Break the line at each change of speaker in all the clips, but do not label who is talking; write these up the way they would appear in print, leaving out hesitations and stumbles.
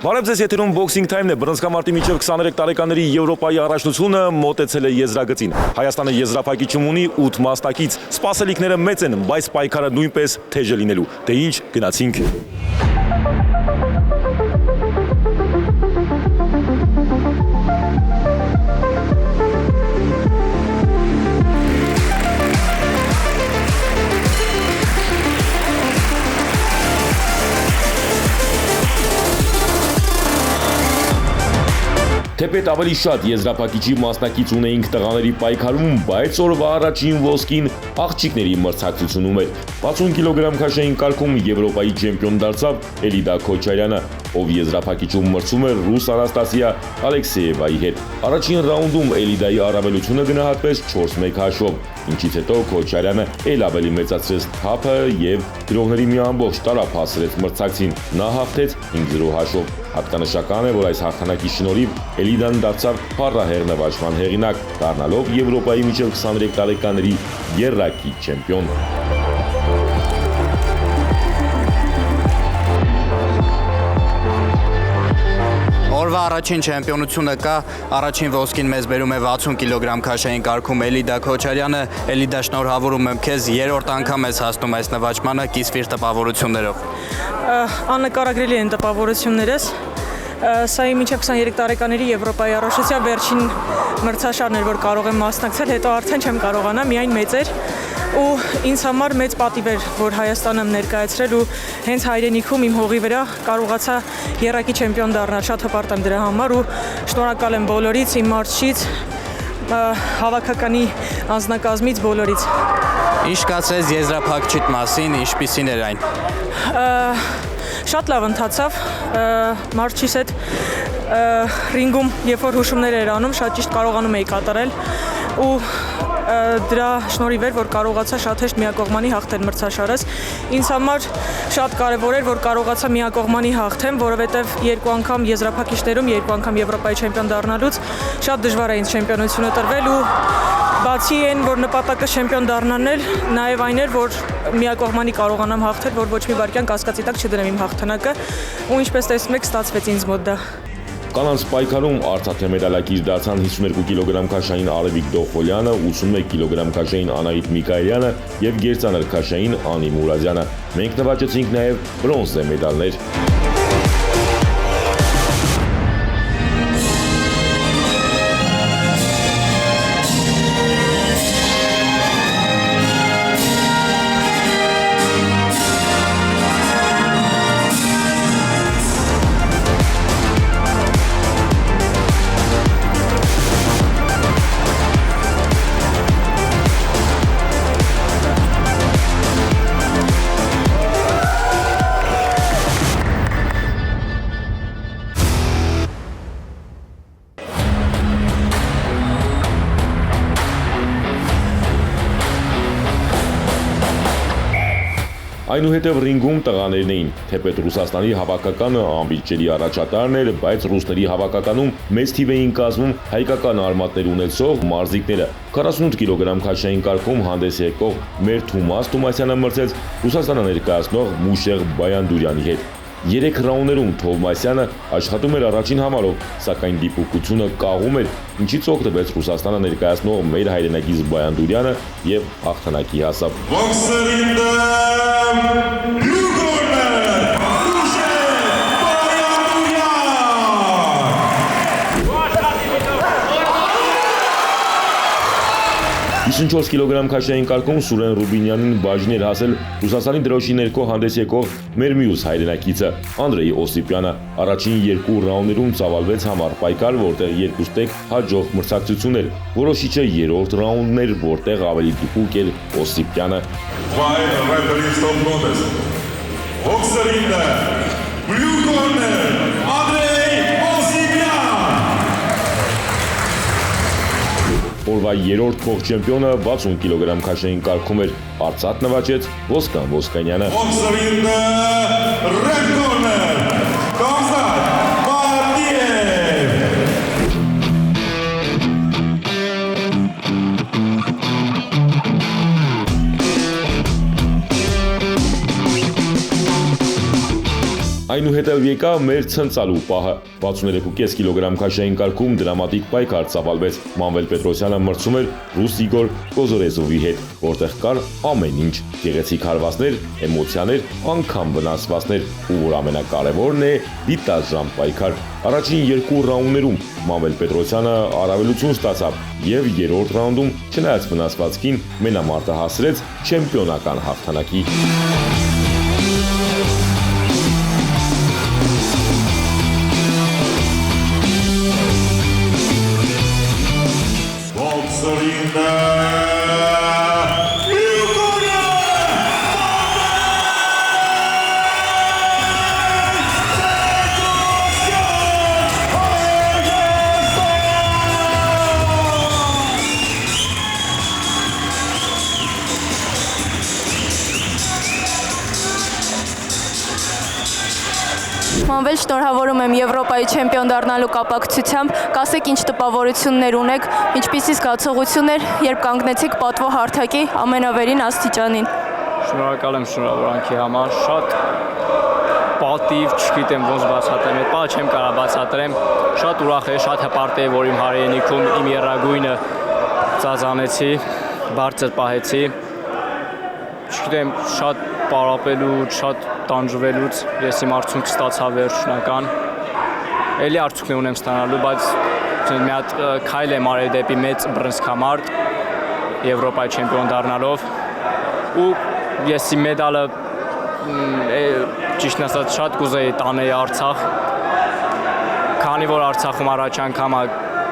Բարև ձեզ, եթերում Boxing Time-ն է, բռնցքամարտի միջև 23 տարեկանների Եվրոպայի առաջնությունը մոտեցել է եզրագծին։ Հայաստանը եզրափակիչում ունի 8 մասնակից, սպասելիքները մեծ են, բայց պայքարը նույնպես թեժ է լինելու։ Դե ինչ, գնացինք։ Թեպետ ավելի շատ եզրափակիչի մասնակից ունեինք տղաների պայքարում, բայց օրվա առաջին ոսկին աղջիկների մրցակցությունում էր։ 60 կիլոգրամ քաշային կարգում Եվրոպայի չեմպիոն դարձավ Էլիդա Քոչարյանը, ով եզրափակիչում մրցում էր ռուս Անաստասիա Ալեքսեևայի հետ։ Առաջին ռաունդում Էլիդայի առավելությունը գնահատվեց 4-1 հաշվով, ինչից հետո Քոչարյանը էլ ավելի մեծացրեց թափը եւ գրողների մի ամբողջ տարափ հասրեց մրցակցին։ Նա հաղթեց 5-0 հաշվով։ Հատկանշական է, որ այս հաղթանակի շնորհիվ Էլիդան դարձավ փառահեղ նվաճման հեղինակ, դառնալով Եվրոպայի միջև 23 տարեկաների եռակի չեմպիոն։
Օրվա առաջին չեմպիոնությունը կա, առաջին ոսկին մեզ բերում է 60 կիլոգրամ քաշային կարգում Էլիդա Քոչարյանը։ Էլիդա, շնորհավորում եմ քեզ, երրորդ անգամ ես հասնում այս նվաճմանը կիսվիր տպավորություններով։
Աննկարագրելի են տպավորություններս։ Սա իմ մինչև 23 տարեկաների Եվրոպայի առաջնության վերջին մրցաշարն էր, որ կարող եմ մասնակցել, հետո արդեն չեմ կարողանա, միայն մեծեր ու ինձ համար մեծ պատիվ էր, որ Հայաստանը ներկայացրել ու հենց հայրենիքում իմ հողի վրա կարողացա եռակի չեմպիոն դառնալ, շատ հպարտ եմ դրա համար ու շնորհակալ եմ բոլորից, իմ մարզչից, հավաքականի անձնակազմից, բոլորից։
Ինչ կասես եզրափակիչիդ մասին, ինչպիսին էր այն։
Շատ լավ ընթացավ, մարզչիս հետ ռինգում, երբ որ հուշումներ էր անում, շատ ճիշտ կարողանում էի կատարել ու դրա շնորհիվ էր, որ կարողացա շատ հեշտ միակողմանի հաղթել մրցաշարս։ Ինձ համար շատ կարևոր էր, որ կարողացա միակողմանի հաղթեմ, որովհետև երկու անգամ եզրափակիչներում, երկու անգամ Եվրոպայի չեմպիոն դառնալուց շատ դժվար է ինձ չեմպիոնությունը տրվել ու բացի այն, որ նպատակը չեմպիոն դառնալն էր, նաև այն էր, որ միակողմանի կարողանամ հաղթել, որ ոչ մի վայրկյան կասկածի տակ չդրեմ իմ հաղթանակը, ու ինչպես տեսնում եք, ստացվեց ինձ մոտ դա։
Կանանց պայքարում արծաթե մեդալակիր դարձան 52 կիլոգրամ քաշային Արևիկ Դոխոլյանը, 81 կիլոգրամ քաշային Անահիտ Միքայելյանը եւ գերծանր քաշային Անի Մուրադյանը։ Մենք նվաճեցինք նաեւ բրոնզե մեդալներ։ Այնուհետև ռինգում տղաներն էին, թեպետ Ռուսաստանի հավաքականը ամբիջերի առաջատարն էր, բայց ռուսների հավաքականում մեծ թիվ էին կազմում հայկական արմատներ ունեցող մարզիկները։ 48 կիլոգրամ քաշային կարգում հանդես եկող մեր Թումաս Թումասյանը մրցեց Ռուսաստանը ներկայացնող Մուշեղ Բայանդուրյանի հետ։ 3 ռաունդներում Թովմասյանը աշխատում էր առաջին համարով, սակայն դիպուկությունը կաղում էր, ինչից օգտվեց Ռուսաստանը ներկայացնող մեր հայրենագիծ Բայանդուրյանը եւ հաղթանակի հասավ։ Մուշեղ 54 կիլոգրամ քաշային կարգում Սուրեն Ռուբինյանին բաժին էր հասել Ռուսաստանի դրոշի ներքո հանդես եկող մեր մյուս հայրենակիցը Անդրեյ Օսիպյանը։ Առաջին երկու ռաունդերում ծավալվեց համառ պայքար, որտեղ երկուստեք հաջող մրցակցություն էր։ Որոշիչը երրորդ ռաունդն էր, որտեղ ավելի դիպուկ էր Օսիպյանը։ Օրվա երրորդ փող չեմպիոնը 60 կիլոգրամ քաշային կարգում էր, արծաթ նվաճեց Ոսկան Ոսկանյանը։ Այնուհետև եկավ մեր ցնցալու պահը։ 63.5 կիլոգրամ քաշային կարգում դրամատիկ պայքար ծավալվեց։ Մանվել Պետրոսյանը մրցում էր ռուս Իգոր Կոզորեզովի հետ, որտեղ կար ամեն ինչ՝ գեղեցիկ հարվածներ, էմոցիաներ, անգամ վնասվածներ, ու որ ամենակարևորն է՝ դիտաժամ պայքար։ Առաջին երկու ռաունդներում Մանվել Պետրոսյանը առավելություն ստացավ եւ երրորդ ռաունդում, չնայած վնասվածքին, մենամարտը հասրեց չեմպիոնական հաղթանակի։
Մանվել, շնորհավորում եմ Եվրոպայի չեմպիոն դառնալու կապակցությամբ, կասեք ինչ տպավորություններ ունեք, ինչպիսի զգացողություն էր, երբ կանգնեցիք պատվո հարթակի ամենավերին աստիճանին։
Շնորհակալ եմ շնորհավորանքի համար, շատ պատիվ, չգիտեմ ոնց բացատրեմ, այդ բանը չեմ կարող բացատրեմ, շատ ուրախ եմ, շատ հպարտ եմ, որ իմ հայրենիքում իմ եռագույնը ծազանեցի, բարձր պահեցի, չգիտեմ, շատ պարապելուց, շատ տանջվելուց ես իմ արդյունքը ստացա վերջնական, էլի արդյունքներ ունեմ ստանալու, բայց մի հատ քայլ եմ արել դեպի մեծ բռնցքամարտ, Եվրոպայի չեմպիոն դառնալով, ու ես իմ մեդալը ճիշտն ասած շատ կուզեի տանել Արցախ, քանի որ Արցախում առաջ անգամ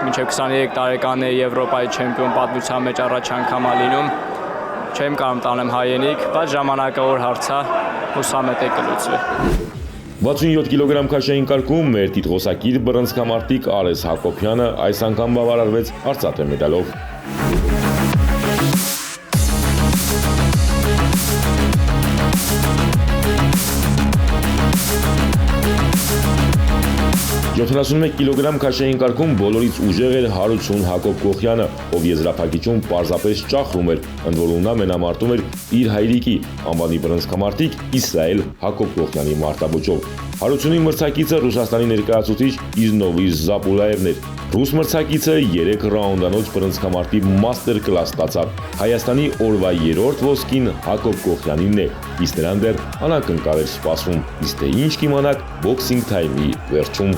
մինչև 23 տարեկան է Եվրոպայի չեմպիոն պատմության մեջ առաջ անգամ լինում, չեմ կարող տանեմ հայրենիք, բայց ժամանակավոր հարց է, հուսամ է կլուծվի։
67 կիլոգրամ քաշային կարգում մեր տիտղոսակիր բռնցքամարտիկ Արես Հակոբյանը այս անգամ բավարարվեց արծաթե մեդալով։ «71 կիլոգրամ քաշային կարգում բոլորից ուժեղ էր Հարություն Հակոբ Կոխյանը, ով եզրափակիչում պարզապես ճախրում էր, ընդ որում նա մենամարտում էր իր հայրիկի անվանի բռնցքամարտիկ Իսրայել Հակոբ Կոխյանի մարտաբոճով։ Հարությունի մրցակիցը Ռուսաստանի ներկայացուցիչ Իզնովիժ Զապուլաևն էր։ Ռուս մրցակիցը 3 ռաունդանոց բռնցքամարտի մաստեր կլաս ստացավ։ Հայաստանի օրվա երրորդ ոսկին Հակոբ Կոխյանինն է, իսկ նրան դեռ անակնկալ էր սպասվում, իսկ թե ինչ կիմանաք բոքսինգ թայմի վերջում։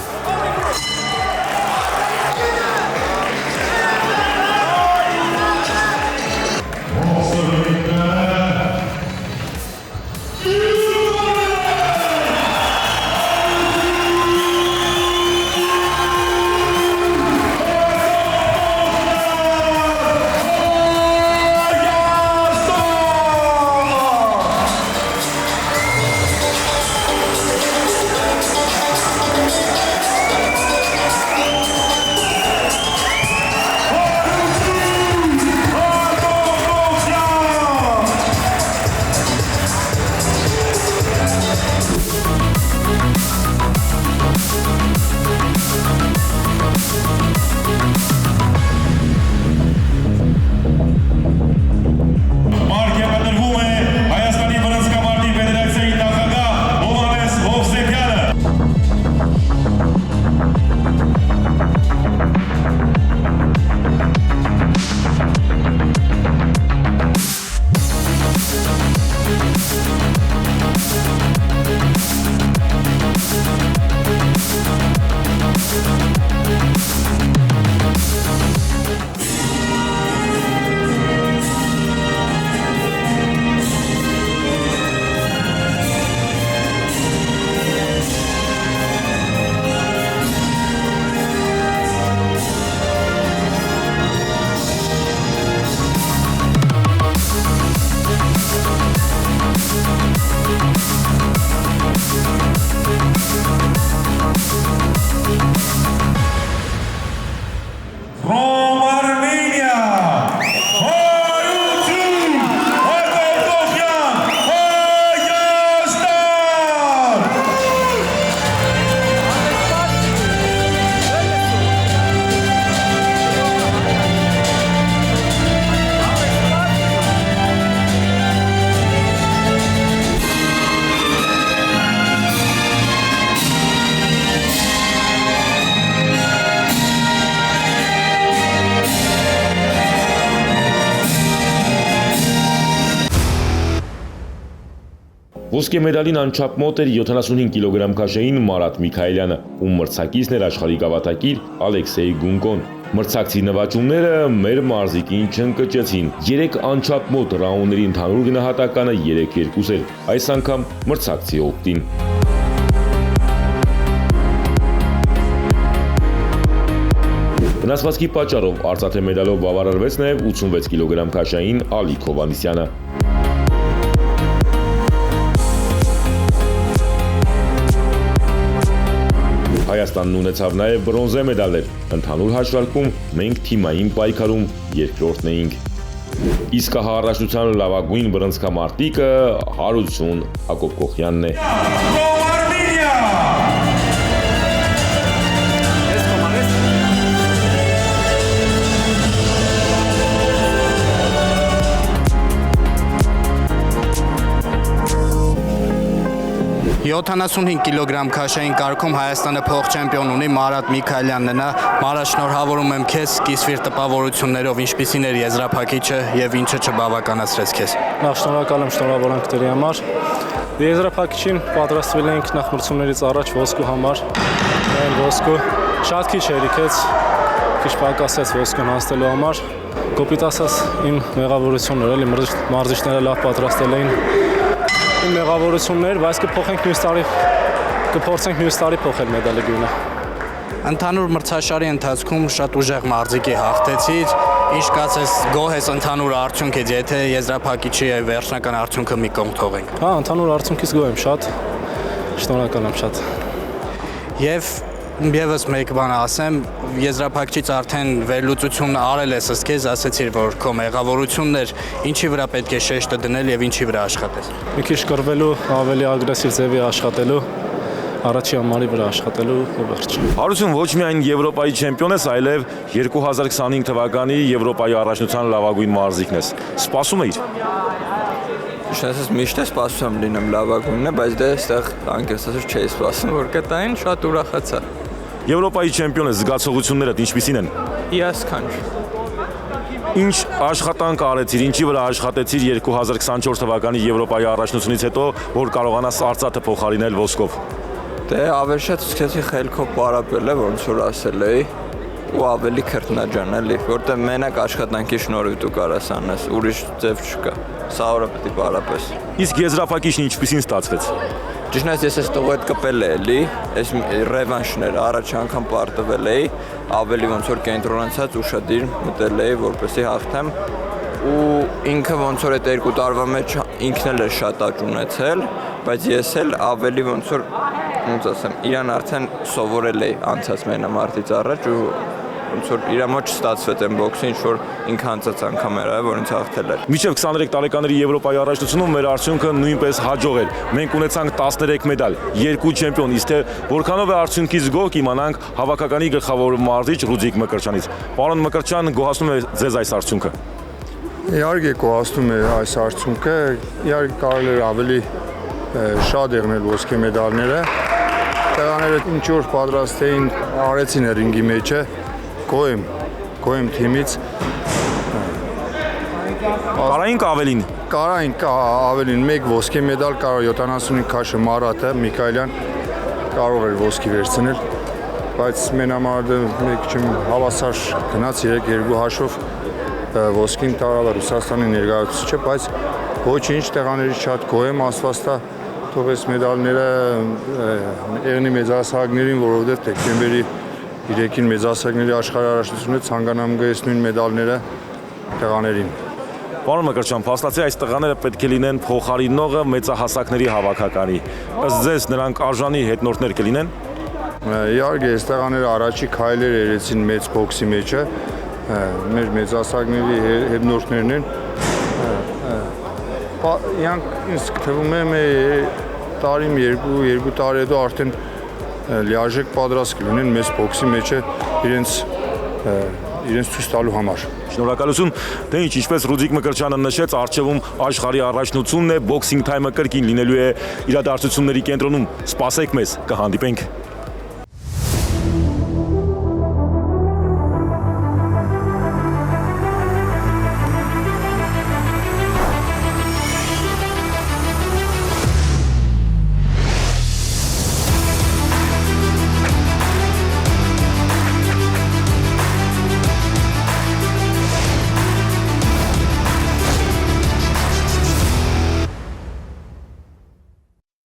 Ոսկե մեդալին անչափ մոտ էր 75 կիլոգրամ քաշային Մարատ Միքայելյանը, ում մրցակիցն էր աշխարհի գավաթակիր Ալեքսեյ Գունկոն։ Մրցակցի նվաճումները մեր մարզիկին չընկճեցին։ 3 անչափ մոտ ռաունդների ընդհանուր գնահատականը 3-2 էր։ Այս անգամ մրցակցի օգտին։ Վնասվածքի պատճառով արծաթե մեդալով բավարարվեց նաև 86 կիլոգրամ քաշային Ալիկ Հովհաննիսյանը։ Հայաստանն ունեցավ նաև բրոնզե մեդալներ։ Ընդհանուր հաշվարկում մենք թիմային պայքարում երկրորդն էինք։ Իսկ հաղորդաշության լավագույն բռնցքամարտիկը Հարություն Հակոբկոխյանն է։
«75 կիլոգրամ քաշային կարգում Հայաստանը փոխ չեմպիոն ունի Մարատ Միքայելյանն է նա։ Մարատ, շնորհավորում եմ քեզ սկիզբիր տպավորություններով, ինչպիսին էր եզրափակիչը եւ ինչը չբավականացրեց քեզ։
Նախ շնորհակալ եմ շնորհավորանքների համար։ Եզրափակիչին պատրաստվել էինք նախ մրցումներից առաջ ոսկու համար։ Այն ոսկու շատ քիչ երիքեց, քիչ պակասեց ոսկուն հասնելու համար։ Կոպիտ ասած իմ մեղավորությունն էր, էլի մարզիչները լավ պատրաստել էին իմ մեղավորություններ, բայց կփորձենք մյուս տարի փոխել մեդալի գույնը։
Ընդհանուր մրցաշարի ընթացքում շատ ուժեղ մարզիկի հաղթեցիր, ինչ կասես գոհ ես ընդհանուր արդյունքից, եթե եզրափակիչի վերջնական արդյունքը մի կողմ թողենք։
Հա, ընդհանուր արդյունքից գոհ եմ շատ, շնորհակալ եմ շատ։
Եվ Եվս մեկ բան ասեմ, եզրափակիչից արդեն վերլուծություն արել ես ըստ քեզ, ասեցիր, որ քո մեղավորություններ ինչի վրա պետք է շեշտը դնել եւ ինչի վրա աշխատես։
Մի քիչ կռվելու, ավելի ագրեսիվ ձևի աշխատելու, առաջի համարի վրա աշխատելու եւ վերջ։
Հարություն ոչ միայն Եվրոպայի չեմպիոն ես, այլև 2025 թվականի Եվրոպայի առաջնության լավագույն մարզիկն ես։ Սպասում էիր։
Շնորհակալ միշտ սպասում եմ լինեմ լավագույնը, բայց դե այստեղ անկեղծ ասած չէի սպասում, որ կտային, շատ ուրախացա։
Եվրոպայի չեմպիոն ես, զգացողություններդ ինչպիսին են։
Հիասքանչ։
Ինչ աշխատանք արեցիր, ինչի վրա աշխատեցիր 2024 թվականի Եվրոպայի առաջնությունից հետո, որ կարողանաս արծաթը փոխարինել ոսկով։
Դե ավելի շատ սկսեցի խելքով պարապել, ոնց որ ասել էի, ու ավելի քրտնաջան էլի, որտեղ մենակ աշխատանքի շնորհիվ դու կարաս անես, ուրիշ ձև չկա։ Սա օրը պետք է պարապես։
Իսկ եզրափակիչն ինչպիսին ստացվեց։
Ճիշտն ասած, ես այստեղ այդ կպել է էլի, այս ռևանշն էր, առաջ անգամ պարտվել էի, ավելի ոնց որ կենտրոնացած ուշադիր մտել էի, որպեսզի հաղթեմ, ու ինքը ոնց որ այդ 2 տարվա մեջ ինքն էլ էր շատ աճ ունեցել, բայց ես էլ ավելի ոնց որ ոնց ասեմ, իրան արդեն սովորել էի անցած մենամարտից առաջ ու ոնց որ իր մոտ չստացվեց այն բոքսը, ինչ որ ինքը անցած անգամ էր, որ ինձ հաղթել էր։
Մինչև 23 տարեկաների Եվրոպայի առաջնությունում մեր արդյունքը նույնպես հաջող էր։ Մենք ունեցանք 13 մեդալ, 2 չեմպիոն, իսկ թե որքանով է արդյունքից գոհ կիմանանք հավաքականի գլխավոր մարզիչ Ռուդիկ Մկրտչյանից։ Պարոն Մկրտչյան, գոհացնում է ձեզ այս արդյունքը։
Իհարկե գոհացնում է այս արդյունքը, իհարկե կարելի էր ավելի շատ եղնել ոսկե մեդալները։ Տեղաները ինչ որ պատրաստ էին, արեցին ռինգի մեջը, գոհ եմ թիմից։
Կարային ավելին։
Կարային ավելին, մեկ ոսկե մեդալ կարող 75 քաշը Մարատը Միքայելյան կարող էր ոսկի վերցնել, բայց մենամարտը մեկ չեմ հավասար գնաց 3-2 հաշվով ոսկին տարավ Ռուսաստանի ներկայացուցիչը, բայց ոչինչ տեղաներից շատ գոհ եմ, Աստվածտա թող այս մեդալները եղնի մեծահասակներին, որովհետև դեկտեմբերի 3-ին մեծահասակների աշխարհի առաջնությունը ցանկանամ գես նույն մեդալները տեղաներին։
Պարոն Մկրտչյան, փաստացի այս տղաները պետք է լինեն փոխարինողը մեծահասակների հավաքականի։ Ըստ ձեզ նրանք արժանի հետնորդներ կլինեն։
Իհարկե, այս տղաները առաջի քայլեր երեցին մեծ բոքսի մեջը, մեր մեծահասակների հետնորդներն են։ Իրանք ինձ թվում է տարին 2 տարի հետո արդեն լիարժեք պատրաստ կլինեն մեծ բոքսի մեջը իրենց ցույց տալու համար։
Շնորհակալություն։ Դե ինչպես Ռուդիկ Մկրտչյանը նշեց, առջևում աշխարհի առաջնությունն է, բոքսինգ թայմը կրկին լինելու է իրադարձությունների կենտրոնում։ Սպասեք մեզ, կհանդիպենք։